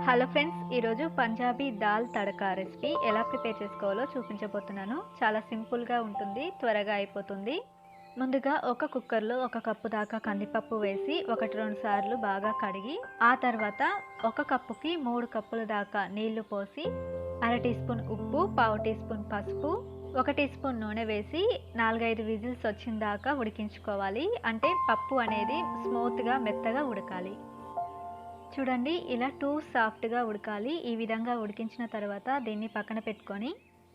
Hello friends, ఈరోజు Punjabi dal tadka recipe ఎలా prepare చేసుకోవాలో చూపించబోతున్నాను. చాలా సింపుల్గా ఉంటుంది, త్వరగా అయిపోతుంది. ముందుగా ఒక కుక్కర్లో 1 కప్పు దాకా కందిపప్పు వేసి 1-2 సార్లు బాగా కడిగి, ఆ తర్వాత 1 కప్పుకి 3 కప్పుల దాకా నీళ్లు పోసి 1/2 టీ స్పూన్ ఉప్పు, 1/2 టీ స్పూన్ పసుపు, 1 టీ స్పూన్ నూనె వేసి 4-5 విజిల్స్ వచ్చిన దాకా ఉడికించుకోవాలి. అంటే పప్పు అనేది స్మూత్గా మెత్తగా ఉడకాలి. చూడండి, ఇలా సాఫ్ట్గా ఉడకాలి. ఈ విధంగా ఉడికించిన తర్వాత దీన్ని పక్కన పెట్టుకొని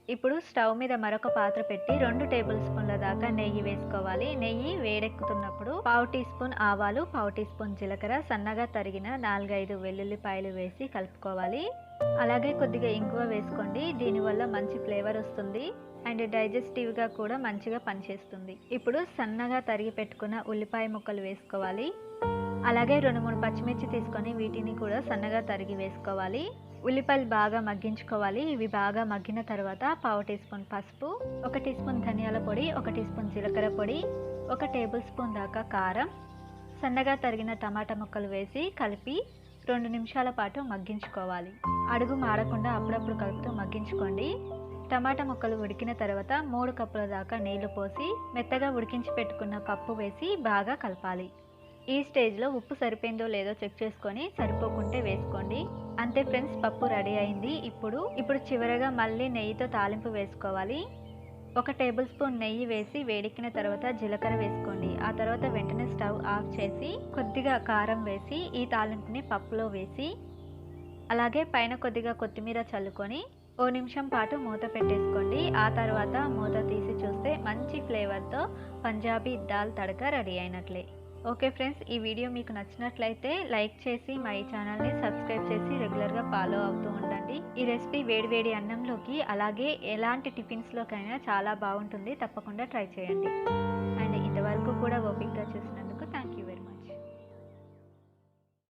ఇప్పుడు స్టవ్ మీద మరొక పాత్ర పెట్టి 2 టేబుల్ స్పూన్ల దాకా నెయ్యి వేసుకోవాలి. నెయ్యి వేడెక్కుతున్నప్పుడు 1/2 టీ స్పూన్ ఆవాలు, 1/2 టీ స్పూన్ జీలకర్ర, సన్నగా తరిగిన 4-5 వెల్లుల్లిపాయలు వేసి కలుపుకోవాలి. అలాగే కొద్దిగా ఇంగువ వేసుకోండి. దీనివల్ల మంచి ఫ్లేవర్ వస్తుంది అండ్ డైజెస్టివ్గా కూడా మంచిగా పనిచేస్తుంది. ఇప్పుడు సన్నగా తరిగి పెట్టుకున్న ఉల్లిపాయ ముక్కలు వేసుకోవాలి. అలాగే 2-3 పచ్చిమిర్చి తీసుకొని వీటిని కూడా సన్నగా తరిగి వేసుకోవాలి. ఉల్లిపాయలు బాగా మగ్గించుకోవాలి. ఇవి బాగా మగ్గిన తర్వాత 1/2 టీ స్పూన్ పసుపు, 1 టీ స్పూన్ ధనియాల పొడి, 1 టీ స్పూన్ జీలకర్ర పొడి, 1 టేబుల్ స్పూన్ దాకా కారం, సన్నగా తరిగిన టమాటా ముక్కలు వేసి కలిపి 2 నిమిషాల పాటు మగ్గించుకోవాలి. అడుగు మాడకుండా అప్పుడప్పుడు కలుపుతూ మగ్గించుకోండి. టమాటా ముక్కలు ఉడికిన తర్వాత 3 కప్పుల దాకా నీళ్లు పోసి మెత్తగా ఉడికించి పెట్టుకున్న పప్పు వేసి బాగా కలపాలి. ఈ స్టేజ్లో ఉప్పు సరిపోయిందో లేదో చెక్ చేసుకొని సరిపోకుంటే వేసుకోండి. అంతే ఫ్రెండ్స్, పప్పు రెడీ అయింది. ఇప్పుడు చివరగా మళ్ళీ నెయ్యితో తాలింపు వేసుకోవాలి. 1 టేబుల్ స్పూన్ నెయ్యి వేసి వేడెక్కిన తర్వాత జీలకర్ర వేసుకోండి. ఆ తర్వాత వెంటనే స్టవ్ ఆఫ్ చేసి కొద్దిగా కారం వేసి ఈ తాలింపుని పప్పులో వేసి అలాగే పైన కొద్దిగా కొత్తిమీర చల్లుకొని 1 నిమిషం పాటు మూత పెట్టేసుకోండి. ఆ తర్వాత మూత తీసి చూస్తే మంచి ఫ్లేవర్తో పంజాబీ దాల్ తడక రెడీ అయినట్లే. ఓకే ఫ్రెండ్స్, ఈ వీడియో మీకు నచ్చినట్లయితే లైక్ చేసి మా ఈ ఛానల్ని సబ్స్క్రైబ్ చేసి రెగ్యులర్గా ఫాలో అవుతూ ఉండండి. ఈ రెసిపీ వేడివేడి అన్నంలోకి అలాగే ఎలాంటి టిఫిన్స్లోకైనా చాలా బాగుంటుంది. తప్పకుండా ట్రై చేయండి. అండ్ ఇంతవరకు కూడా ఓపికగా చూసినందుకు